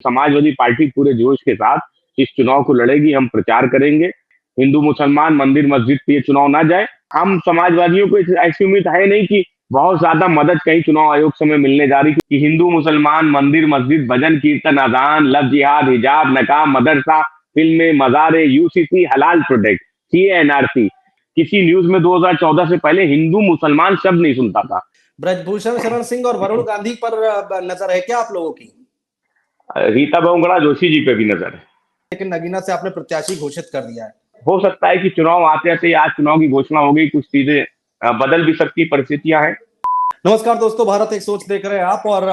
Samajwadi party पूरे जोश के साथ इस चुनाव को लड़ेगी। हम प्रचार करेंगे, हिंदू मुसलमान मंदिर मस्जिद पे ये चुनाव ना जाए। हम समाजवादियों को ऐसी उम्मीद है नहीं कि बहुत ज्यादा मदद कहीं चुनाव आयोग से हमें मिलने जा रही कि हिंदू मुसलमान मंदिर मस्जिद भजन कीर्तन अजान लव जिहाद हिजाब नकाब मदरसा फिल्में मजारे यूसीसी हलाल प्रोडक्ट सीएनआरसी। किसी न्यूज में 2014 से पहले हिंदू मुसलमान शब्द नहीं सुनता था। ब्रजभूषण शरण सिंह और वरुण गांधी पर नजर है क्या आप लोगों की? रीता बहुगुणा जोशी जी पे भी नजर है, लेकिन नगीना से आपने प्रत्याशी घोषित कर दिया है। हो सकता है कि चुनाव आते आते आज चुनाव की घोषणा हो गई, कुछ चीजें बदल भी सकती परिस्थितियां हैं। नमस्कार दोस्तों, भारत एक सोच देख रहे हैं आप। और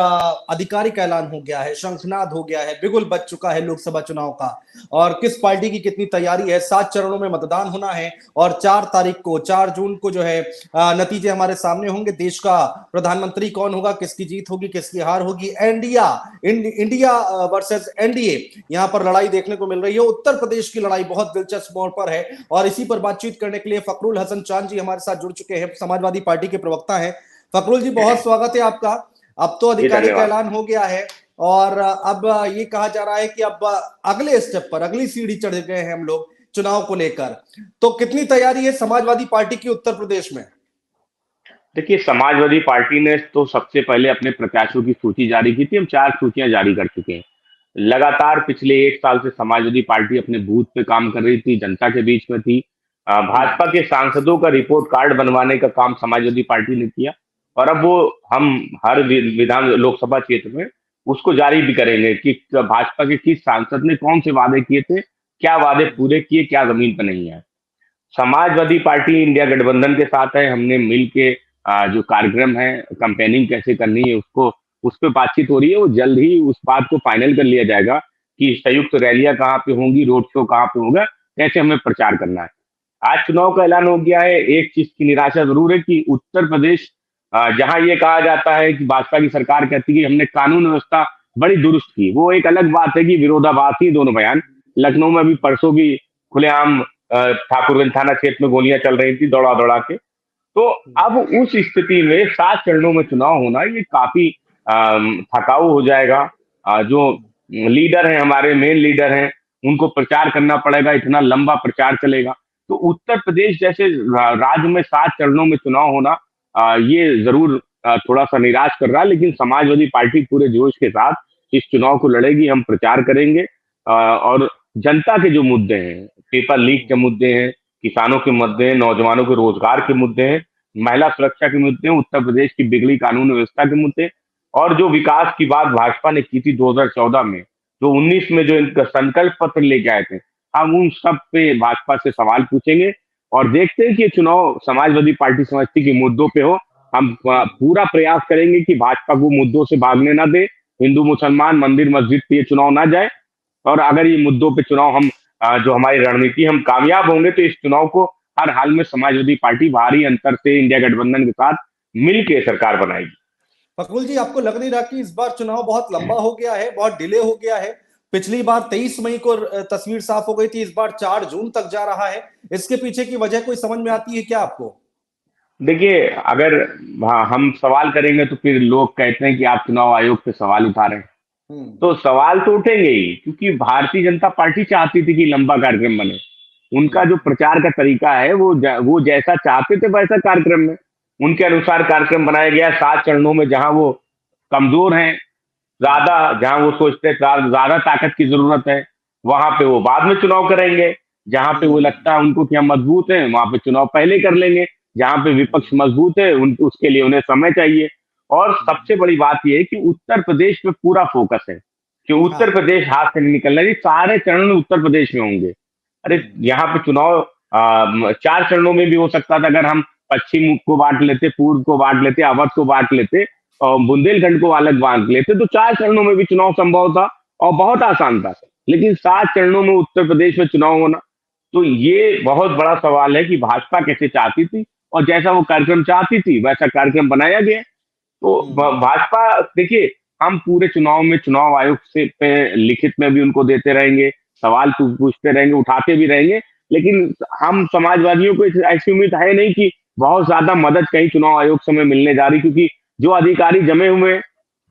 आधिकारिक ऐलान हो गया है, शंखनाद हो गया है, बिगुल बज चुका है लोकसभा चुनाव का। और किस पार्टी की कितनी तैयारी है, 7 चरणों में मतदान होना है और 4 तारीख को 4 जून को जो है नतीजे हमारे सामने होंगे। देश का प्रधानमंत्री कौन होगा, किसकी जीत होगी, किसकी हार होगी। इंडिया वर्सेस एनडीए, यहाँ पर लड़ाई देखने को मिल रही है। उत्तर प्रदेश की लड़ाई बहुत दिलचस्प मोड़ पर है और इसी पर बातचीत करने के लिए फखरुल हसन चांद जी हमारे साथ जुड़ चुके हैं, समाजवादी पार्टी के प्रवक्ता हैं। फखरुल जी, बहुत स्वागत है आपका। अब तो आधिकारिक ऐलान हो गया है और अब ये कहा जा रहा है कि अब अगले स्टेप पर, अगली सीढ़ी चढ़ गए हैं हम लोग चुनाव को लेकर। तो कितनी तैयारी है समाजवादी पार्टी की उत्तर प्रदेश में? देखिए, समाजवादी पार्टी ने तो सबसे पहले अपने प्रत्याशियों की सूची जारी की थी। हम 4 सूचियां जारी कर चुके हैं। लगातार पिछले 1 साल से समाजवादी पार्टी अपने बूथ पे काम कर रही थी, जनता के बीच में थी। भाजपा के सांसदों का रिपोर्ट कार्ड बनवाने का काम समाजवादी पार्टी ने किया और अब वो हम हर विधान लोकसभा क्षेत्र में उसको जारी भी करेंगे कि भाजपा के किस सांसद ने कौन से वादे किए थे, क्या वादे पूरे किए, क्या जमीन पर नहीं है। समाजवादी पार्टी इंडिया गठबंधन के साथ है। हमने मिल के जो कार्यक्रम है, कैंपेनिंग कैसे करनी है उसको उस पर बातचीत हो रही है। वो जल्द ही उस बात को फाइनल कर लिया जाएगा कि संयुक्त रैलियां कहाँ पे होंगी, रोड शो कहाँ पे होगा, कैसे हमें प्रचार करना है। आज चुनाव का ऐलान हो गया है। एक चीज की निराशा जरूर है कि उत्तर प्रदेश, जहां ये कहा जाता है कि भाजपा की सरकार कहती है कि हमने कानून व्यवस्था बड़ी दुरुस्त की, वो एक अलग बात है कि विरोधाभासी दोनों बयान। लखनऊ में भी परसों भी खुलेआम ठाकुरगंज थाना क्षेत्र में गोलियां चल रही थी दौड़ा दौड़ा के। तो अब उस स्थिति में 7 चरणों में चुनाव होना ये काफी थकाऊ हो जाएगा। जो लीडर हैं, हमारे मेन लीडर हैं, उनको प्रचार करना पड़ेगा, इतना लंबा प्रचार चलेगा। तो उत्तर प्रदेश जैसे राज्य में 7 चरणों में चुनाव होना ये जरूर थोड़ा सा निराश कर रहा है। लेकिन समाजवादी पार्टी पूरे जोश के साथ इस चुनाव को लड़ेगी। हम प्रचार करेंगे और जनता के जो मुद्दे हैं, पेपर लीक के मुद्दे हैं, किसानों के मुद्दे हैं, नौजवानों के रोजगार के मुद्दे हैं, महिला सुरक्षा के मुद्दे हैं, उत्तर प्रदेश की बिगड़ी कानून व्यवस्था के मुद्दे और जो विकास की बात भाजपा ने की थी 2014 में, जो 19 में जो इनका संकल्प पत्र लेके आए थे, हम उन सब पे भाजपा से सवाल पूछेंगे और देखते हैं कि ये चुनाव समाजवादी पार्टी समझती कि मुद्दों पे हो। हम पूरा प्रयास करेंगे कि भाजपा को मुद्दों से भागने ना दे, हिंदू मुसलमान मंदिर मस्जिद पे ये चुनाव ना जाए। और अगर ये मुद्दों पे चुनाव हम जो हमारी रणनीति हम कामयाब होंगे तो इस चुनाव को हर हाल में समाजवादी पार्टी भारी अंतर से इंडिया गठबंधन के साथ मिलकर सरकार बनाएगी। फखरुल जी, आपको लग नहीं रहा कि इस बार चुनाव बहुत लंबा हो गया है, बहुत डिले हो गया है? पिछली बार 23 मई को तस्वीर साफ हो गई थी, इस बार 4 जून तक जा रहा है। इसके पीछे की वजह कोई समझ में आती है क्या आपको? देखिए, अगर हम सवाल करेंगे तो फिर लोग कहते हैं कि आप चुनाव आयोग पे सवाल उठा रहे हैं। तो सवाल तो उठेंगे ही, क्योंकि भारतीय जनता पार्टी चाहती थी कि लंबा कार्यक्रम बने। उनका जो प्रचार का तरीका है वो जैसा चाहते थे वैसा कार्यक्रम में उनके अनुसार कार्यक्रम बनाया गया। 7 चरणों में जहां वो कमजोर हैं ज्यादा, जहां वो सोचते हैं ज्यादा ताकत की जरूरत है, वहां पे वो बाद में चुनाव करेंगे। जहां पे वो लगता है उनको कि हम मजबूत हैं, वहां पे चुनाव पहले कर लेंगे। जहां पे विपक्ष मजबूत है उसके लिए उन्हें समय चाहिए। और सबसे बड़ी बात यह है कि उत्तर प्रदेश पे पूरा फोकस है कि उत्तर प्रदेश हाथ से नहीं निकलना। ये सारे चरण उत्तर प्रदेश में होंगे। अरे यहाँ पे चुनाव 4 चरणों में भी हो सकता था अगर हम पश्चिम को बांट लेते, पूर्व को बांट लेते, अवध को बांट लेते और बुंदेलखंड को अलग बांट लेते, तो 4 चरणों में भी चुनाव संभव था और बहुत आसान था। लेकिन 7 चरणों में उत्तर प्रदेश में चुनाव होना, तो ये बहुत बड़ा सवाल है कि भाजपा कैसे चाहती थी और जैसा वो कार्यक्रम चाहती थी वैसा कार्यक्रम बनाया गया। तो भाजपा, देखिए, हम पूरे चुनाव में चुनाव आयोग से पे लिखित में भी उनको देते रहेंगे, सवाल पूछते रहेंगे, उठाते भी रहेंगे। लेकिन हम समाजवादियों को ऐसी उम्मीद है नहीं कि बहुत ज्यादा मदद कहीं चुनाव आयोग से हमें मिलने जा रही, क्योंकि जो अधिकारी जमे हुए,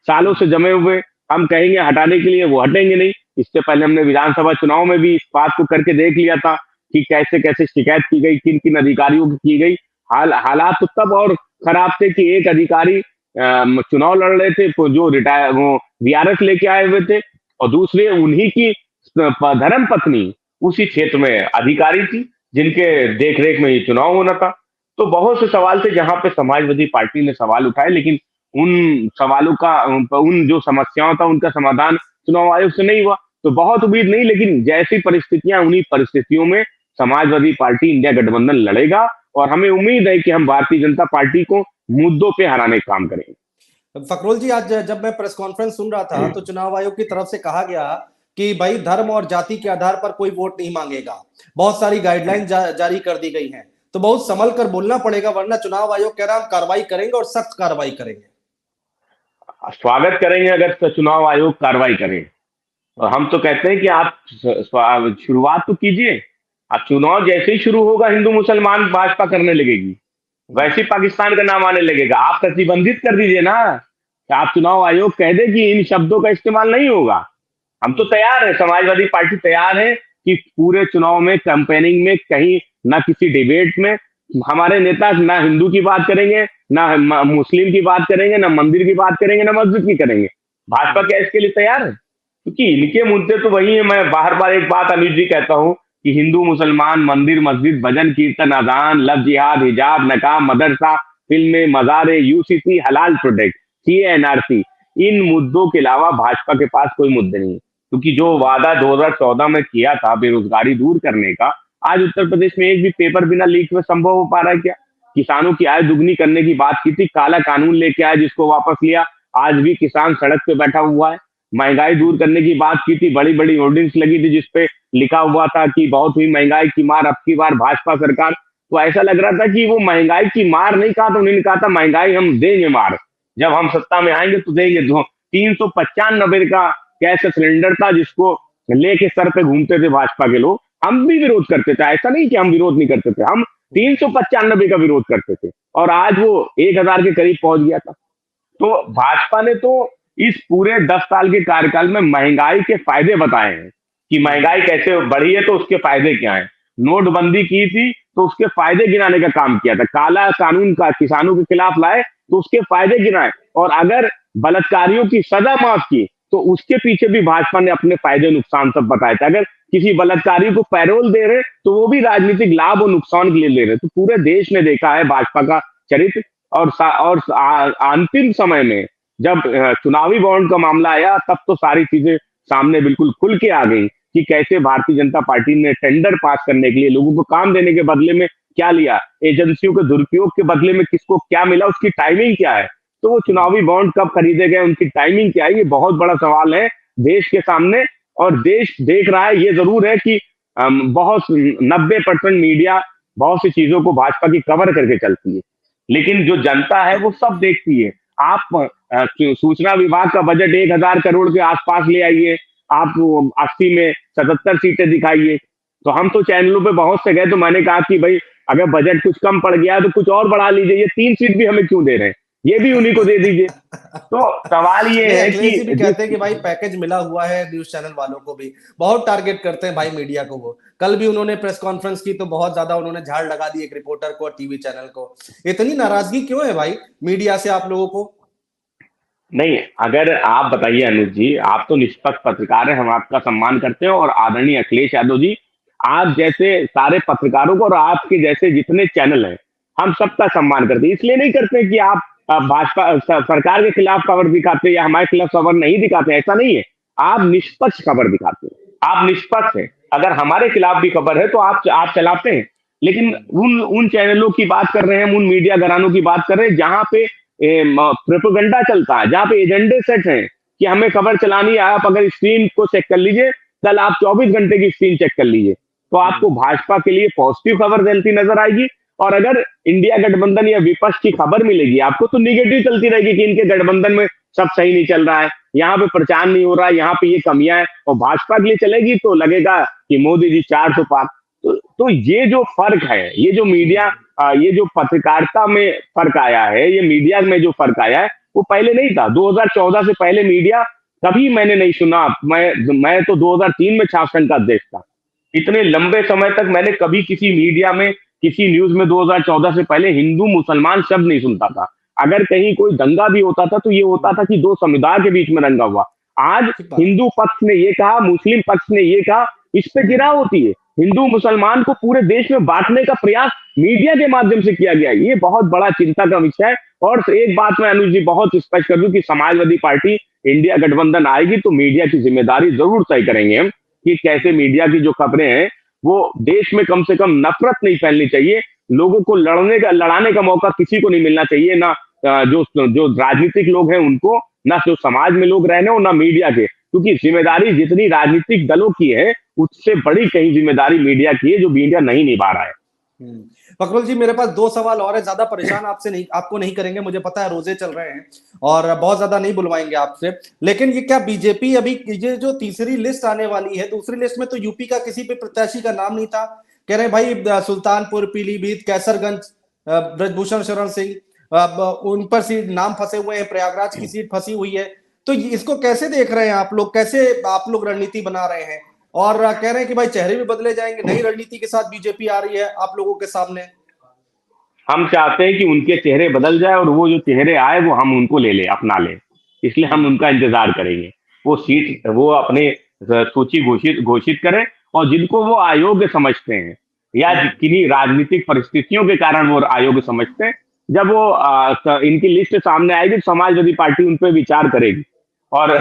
सालों से जमे हुए, हम कहेंगे हटाने के लिए, वो हटेंगे नहीं। इससे पहले हमने विधानसभा चुनाव में भी इस बात को करके देख लिया था कि कैसे कैसे शिकायत की गई, किन किन अधिकारियों की गई। हालात तो तब और खराब थे कि एक अधिकारी चुनाव लड़ रहे थे, जो रिटायर वो वीआरएस लेके आए हुए थे, और दूसरे उन्हीं की धर्म पत्नी उसी क्षेत्र में अधिकारी थी, जिनके देखरेख में ये चुनाव होना था। तो बहुत से सवाल थे जहां पे समाजवादी पार्टी ने सवाल उठाए, लेकिन उन सवालों का, उन जो समस्याओं था उनका समाधान चुनाव आयोग से नहीं हुआ। तो बहुत उम्मीद नहीं, लेकिन जैसी परिस्थितियां, उन्हीं परिस्थितियों में समाजवादी पार्टी इंडिया गठबंधन लड़ेगा, और हमें उम्मीद है कि हम भारतीय जनता पार्टी को मुद्दों पे हराने का काम करेंगे। फकरुल जी, आज जब मैं प्रेस कॉन्फ्रेंस सुन रहा था तो चुनाव आयोग की तरफ से कहा गया कि भाई धर्म और जाति के आधार पर कोई वोट नहीं मांगेगा। बहुत सारी गाइडलाइन जारी कर दी गई हैं, तो बहुत संभल कर बोलना पड़ेगा, वरना चुनाव आयोग कह रहा है हम कार्रवाई करेंगे और सख्त कार्रवाई करेंगे। स्वागत करेंगे अगर चुनाव आयोग कार्रवाई करे। और हम तो कहते हैं कि आप शुरुआत तो कीजिए। अब चुनाव जैसे ही शुरू होगा, हिंदू मुसलमान भाजपा करने लगेगी, वैसे ही पाकिस्तान का नाम आने लगेगा। आप प्रतिबंधित कर दीजिए ना, कि आप चुनाव आयोग कह दे कि इन शब्दों का इस्तेमाल नहीं होगा। हम तो तैयार है, समाजवादी पार्टी तैयार है कि पूरे चुनाव में, कैंपेनिंग में, कहीं ना किसी डिबेट में हमारे नेता ना हिंदू की बात करेंगे, ना मुस्लिम की बात करेंगे, ना मंदिर की बात करेंगे, ना मस्जिद की करेंगे। भाजपा क्या इसके लिए तैयार है? क्योंकि इनके मुद्दे तो वही है। मैं बार बार एक बात अमित जी कहता हूँ कि हिंदू मुसलमान, मंदिर मस्जिद, भजन कीर्तन, अजान, लव जिहाद, हिजाब, नकाब, मदरसा, फिल्में, मजारे, यूसीसी, हलाल प्रोडक्ट, सीए, एनआरसी, इन मुद्दों के अलावा भाजपा के पास कोई मुद्दे नहीं। क्योंकि जो वादा 2014 में किया था बेरोजगारी दूर करने का, आज उत्तर प्रदेश में एक भी पेपर बिना लीक में संभव हो पा रहा है क्या? किसानों की आय दुगनी करने की बात की थी, काला कानून लेके आए जिसको वापस लिया, आज भी किसान सड़क पे बैठा हुआ है। महंगाई दूर करने की बात की थी, बड़ी बड़ी होर्डिंग्स लगी थी जिसपे लिखा हुआ था कि बहुत हुई महंगाई की मार अब की बार भाजपा सरकार। तो ऐसा लग रहा था कि वो महंगाई की मार नहीं कहा था, उन्होंने कहा था महंगाई हम देंगे मार, जब हम सत्ता में आएंगे तो देंगे। 395 का गैस का सिलेंडर था जिसको लेके सर पे घूमते थे भाजपा के लोग। हम भी विरोध करते थे, ऐसा नहीं कि हम विरोध नहीं करते थे, हम 395 का विरोध करते थे, और आज वो 1000 के करीब पहुंच गया था। तो भाजपा ने तो इस पूरे 10 साल के कार्यकाल में महंगाई के फायदे बताए हैं कि महंगाई कैसे बढ़ी है, तो उसके फायदे क्या है। नोटबंदी की थी तो उसके फायदे गिनाने का काम किया था। काला कानून का किसानों के खिलाफ लाए तो उसके फायदे गिनाए, और अगर बलात्कारियों की सजा माफ की तो उसके पीछे भी भाजपा ने अपने फायदे नुकसान सब बताए थे। अगर किसी बलात्कारी को पैरोल दे रहे तो वो भी राजनीतिक लाभ और नुकसान के लिए ले रहे। तो पूरे देश ने देखा है भाजपा का चरित्र। और अंतिम समय में जब चुनावी बॉन्ड का मामला आया, तब तो सारी चीजें सामने बिल्कुल खुल के आ गई कि कैसे भारतीय जनता पार्टी ने टेंडर पास करने के लिए लोगों को काम देने के बदले में क्या लिया, एजेंसियों के दुरुपयोग के बदले में किसको क्या मिला, उसकी टाइमिंग क्या है। तो वो चुनावी बॉन्ड कब खरीदे गए, उनकी टाइमिंग क्या है, ये बहुत बड़ा सवाल है देश के सामने। और देश देख रहा है। ये जरूर है कि बहुत 90% मीडिया बहुत सी चीजों को भाजपा की कवर करके चलती है, लेकिन जो जनता है वो सब देखती है। आप सूचना विभाग का बजट 1000 करोड़ के आसपास ले आइए, आप 80 में 77 सीटें दिखाइए। तो हम तो चैनलों पे बहुत से गए, तो मैंने कहा कि भाई अगर बजट कुछ कम पड़ गया तो कुछ और बढ़ा लीजिए, ये 3 सीट भी हमें क्यों दे रहे हैं, ये भी उन्हीं को दे दीजिए। तो सवाल ये है कि अखिलेश जी भी कहते हैं कि भाई पैकेज मिला हुआ है, न्यूज चैनल वालों को भी बहुत टारगेट करते हैं भाई मीडिया को। वो कल भी उन्होंने प्रेस कॉन्फ्रेंस की तो बहुत ज्यादा उन्होंने झाड़ लगा दी एक रिपोर्टर को और टीवी चैनल को। इतनी नाराजगी क्यों है भाई मीडिया से आप लोगों को? नहीं, अगर आप बताइए अनुज जी, आप तो निष्पक्ष पत्रकार हैं, हम आपका सम्मान करते हैं, और आदरणीय अखिलेश यादव जी, आप जैसे सारे पत्रकारों को और आपके जैसे जितने चैनल हैं, हम सबका सम्मान करते हैं। इसलिए नहीं करते कि आप भाजपा सरकार के खिलाफ खबर दिखाते या हमारे खिलाफ खबर नहीं दिखाते, ऐसा नहीं है। आप निष्पक्ष खबर दिखाते हैं, आप निष्पक्ष हैं। अगर हमारे खिलाफ भी खबर है तो आप चलाते हैं। लेकिन उन चैनलों की बात कर रहे हैं, हम उन मीडिया घरानों की बात कर रहे हैं जहां पे प्रोपेगेंडा चलता है, जहां पे एजेंडे सेट हैं कि हमें खबर चलानी है। आप अगर स्क्रीन को चेक कर लीजिए, कल आप 24 घंटे की स्क्रीन चेक कर लीजिए, तो आपको भाजपा के लिए पॉजिटिव खबर चलती नजर आएगी। और अगर इंडिया गठबंधन या विपक्ष की खबर मिलेगी आपको, तो निगेटिव चलती रहेगी कि इनके गठबंधन में सब सही नहीं चल रहा है, यहाँ पे प्रचार नहीं हो रहा है, यहाँ पे ये कमियां है। और भाजपा के लिए चलेगी तो लगेगा कि मोदी जी 400 पार। तो ये जो फर्क है, ये जो मीडिया, ये जो पत्रकारिता में फर्क आया है, ये मीडिया में जो फर्क आया है, वो पहले नहीं था। 2014 से पहले मीडिया कभी मैंने नहीं सुना। मैं तो 2003 में छात्र संघ का अध्यक्ष था। इतने लंबे समय तक मैंने कभी किसी मीडिया में, किसी न्यूज में 2014 से पहले हिंदू मुसलमान शब्द नहीं सुनता था। अगर कहीं कोई दंगा भी होता था तो ये होता था कि दो समुदाय के बीच में दंगा हुआ। आज ठीक बात। हिंदू पक्ष ने ये कहा, मुस्लिम पक्ष ने ये कहा, इस पे गिराव होती है। हिंदू मुसलमान को पूरे देश में बांटने का प्रयास मीडिया के माध्यम से किया गया है। ये बहुत बड़ा चिंता का विषय है। और एक बात मैं अनुज जी बहुत स्पष्ट कर दूं कि समाजवादी पार्टी इंडिया गठबंधन आएगी तो मीडिया की जिम्मेदारी जरूर तय करेंगे हम, कि कैसे मीडिया की जो खबरें हैं वो देश में कम से कम नफरत नहीं फैलनी चाहिए। लोगों को लड़ाने का मौका किसी को नहीं मिलना चाहिए, ना जो जो राजनीतिक लोग हैं उनको, ना जो समाज में लोग रहने हो, ना मीडिया के। क्योंकि जिम्मेदारी जितनी राजनीतिक दलों की है उससे बड़ी कहीं जिम्मेदारी मीडिया की है, जो मीडिया नहीं निभा रहा है। फकरुल जी, मेरे पास दो सवाल और है, ज्यादा परेशान आपको नहीं करेंगे, मुझे पता है रोजे चल रहे हैं और बहुत ज्यादा नहीं बुलवाएंगे आपसे। लेकिन ये क्या बीजेपी अभी ये जो तीसरी लिस्ट आने वाली है, दूसरी लिस्ट में तो यूपी का किसी भी प्रत्याशी का नाम नहीं था। कह रहे भाई सुल्तानपुर, पीलीभीत, कैसरगंज, ब्रजभूषण शरण सिंह, उन पर सीट नाम फंसे हुए हैं, प्रयागराज की सीट फंसी हुई है। तो इसको कैसे देख रहे हैं आप लोग, कैसे आप लोग रणनीति बना रहे हैं? और कह रहे हैं कि भाई चेहरे भी बदले जाएंगे, नई रणनीति के साथ बीजेपी आ रही है आप लोगों के सामने। हम चाहते हैं कि उनके चेहरे बदल जाए और वो जो चेहरे आए वो हम उनको ले ले, अपना ले। इसलिए हम उनका इंतजार करेंगे। वो सीट वो अपने सूची घोषित घोषित करें, और जिनको वो अयोग्य समझते हैं या किन्हीं राजनीतिक परिस्थितियों के कारण वो अयोग्य समझते हैं, जब वो इनकी लिस्ट सामने आएगी तो समाजवादी पार्टी उन पर विचार करेगी। और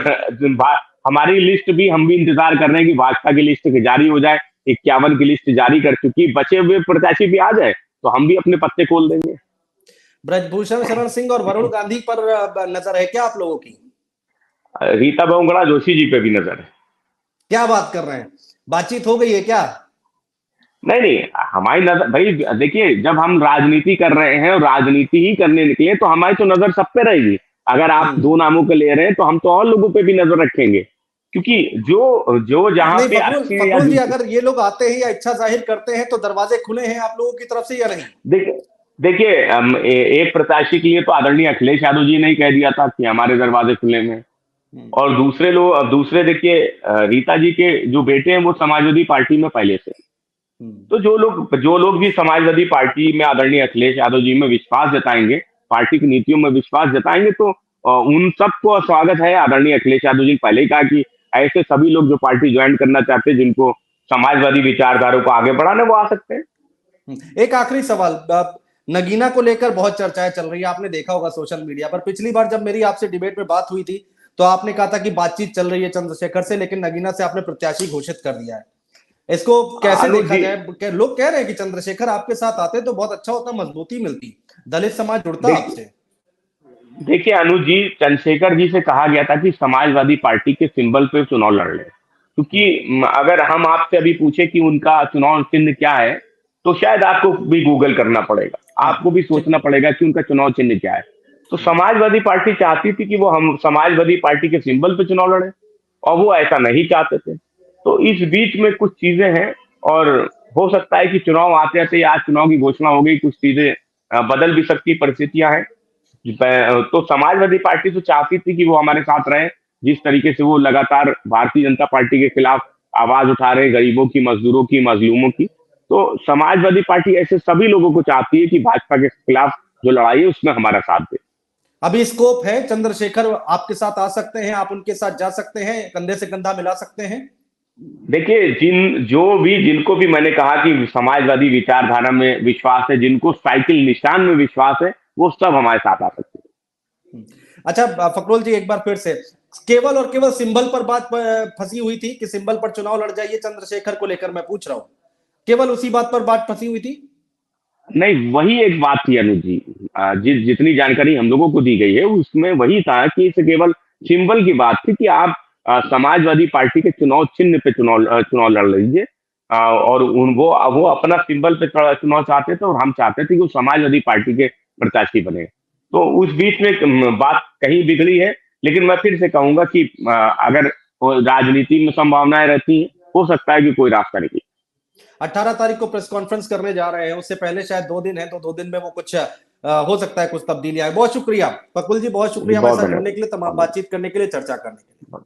हमारी लिस्ट भी, हम भी इंतजार कर रहे हैं कि भाजपा की लिस्ट जारी हो जाए। 51 की लिस्ट जारी कर चुकी, बचे हुए प्रत्याशी भी आ जाए तो हम भी अपने पत्ते खोल देंगे। ब्रजभूषण शरण सिंह और वरुण गांधी पर नजर है क्या आप लोगों की? रीता बहुगुणा जोशी जी पे भी नजर है। क्या बात कर रहे हैं, बातचीत हो गई है क्या? नहीं नहीं, हमारी नजर भाई देखिए, जब हम राजनीति कर रहे हैं और राजनीति ही करने निकले तो हमारी तो नजर सब पे रहेगी। अगर आप दो नामों को ले रहे हैं तो हम तो और लोगों पे भी नजर रखेंगे, क्योंकि जो जो जहां नहीं पे अच्छे हैं या फकरुल जी, अगर ये लोग आते हैं या इच्छा जाहिर करते हैं तो दरवाजे खुले हैं आप लोगों की तरफ से या नहीं? देखिए, एक प्रत्याशी के लिए तो आदरणीय अखिलेश यादव जी ने ही कह दिया था कि हमारे दरवाजे खुले में। और दूसरे लोग, दूसरे देखिए, रीता जी के जो बेटे हैं वो समाजवादी पार्टी में पहले से। तो जो लोग भी समाजवादी पार्टी में आदरणीय अखिलेश यादव जी में विश्वास जताएंगे, पार्टी की नीतियों में विश्वास जताएंगे, तो उन सबको स्वागत है। आदरणीय अखिलेश यादव जी ने पहले ही कहा कि ऐसे सभी लोग जो पार्टी ज्वाइन करना चाहते हैं, जिनको समाजवादी विचारधारा को आगे बढ़ाना, वो आ सकते हैं। एक आखिरी सवाल, नगीना को लेकर बहुत चर्चाएं चल रही है, आपने देखा होगा सोशल मीडिया पर। पिछली बार जब मेरी आपसे डिबेट में बात हुई थी तो आपने कहा था कि बातचीत चल रही है चंद्रशेखर से, लेकिन नगीना से आपने प्रत्याशी घोषित कर दिया है। इसको कैसे देखा जाए? लोग कह रहे हैं कि चंद्रशेखर आपके साथ आते तो बहुत अच्छा होता, मजबूती मिलती, दलित समाज जुड़ता आपसे। देखिए अनुज जी, चंद्रशेखर जी से कहा गया था कि समाजवादी पार्टी के सिंबल पे चुनाव लड़ ले, क्योंकि अगर हम आपसे अभी पूछे कि उनका चुनाव चिन्ह क्या है तो शायद आपको भी गूगल करना पड़ेगा, आपको भी सोचना पड़ेगा कि उनका चुनाव चिन्ह क्या है। तो समाजवादी पार्टी चाहती थी कि वो हम समाजवादी पार्टी के सिंबल पे चुनाव लड़े, और वो ऐसा नहीं चाहते थे। तो इस बीच में कुछ चीजें हैं, और हो सकता है कि चुनाव आते आते, आज चुनाव की घोषणा हो गई, कुछ चीजें बदल भी सकती, परिस्थितियां हैं। तो समाजवादी पार्टी तो चाहती थी कि वो हमारे साथ रहे। जिस तरीके से वो लगातार भारतीय जनता पार्टी के खिलाफ आवाज उठा रहे, गरीबों की, मजदूरों की, मजलूमों की, तो समाजवादी पार्टी ऐसे सभी लोगों को चाहती है कि भाजपा के खिलाफ जो लड़ाई है उसमें हमारा साथ दे। अभी स्कोप है, चंद्रशेखर आपके साथ आ सकते हैं, आप उनके साथ जा सकते हैं, कंधे से कंधा मिला सकते हैं? देखिए, जिनको भी मैंने कहा कि समाजवादी विचारधारा में विश्वास है, जिनको साइकिल निशान में विश्वास है, वो सब हमारे साथ आ सकते हैं। अच्छा फकरुल जी, एक बार फिर से, केवल और केवल सिंबल पर बात फंसी हुई थी कि सिंबल पर चुनाव लड़ जाइए चंद्रशेखर को लेकर, मैं पूछ रहा हूं, केवल उसी बात पर बात फंसी हुई थी? नहीं, वही एक बात थी अनुज जी, जितनी जानकारी हम लोगों को दी गई है उसमें वही था कि इसे केवल सिंबल की बात थी कि आप समाजवादी पार्टी के चुनाव चिन्ह पे चुनाव लड़ लीजिए। और वो अपना सिंबल पे चुनाव चाहते थे, और हम चाहते थे कि वो समाजवादी पार्टी के प्रत्याशी बने। तो उस बीच में बात कहीं बिगड़ी है। लेकिन मैं फिर से कहूंगा कि अगर राजनीति में संभावनाएं रहती हैं, हो सकता है कि कोई रास्ता निकले। 18 तारीख को प्रेस कॉन्फ्रेंस करने जा रहे हैं, उससे पहले शायद 2 दिन है, तो 2 दिन में वो कुछ हो सकता है कुछ तबदीलियां। बहुत शुक्रिया फकुल जी, बहुत शुक्रिया हमारे साथ जुड़ने के लिए, तमाम बातचीत करने के लिए, चर्चा करने के लिए।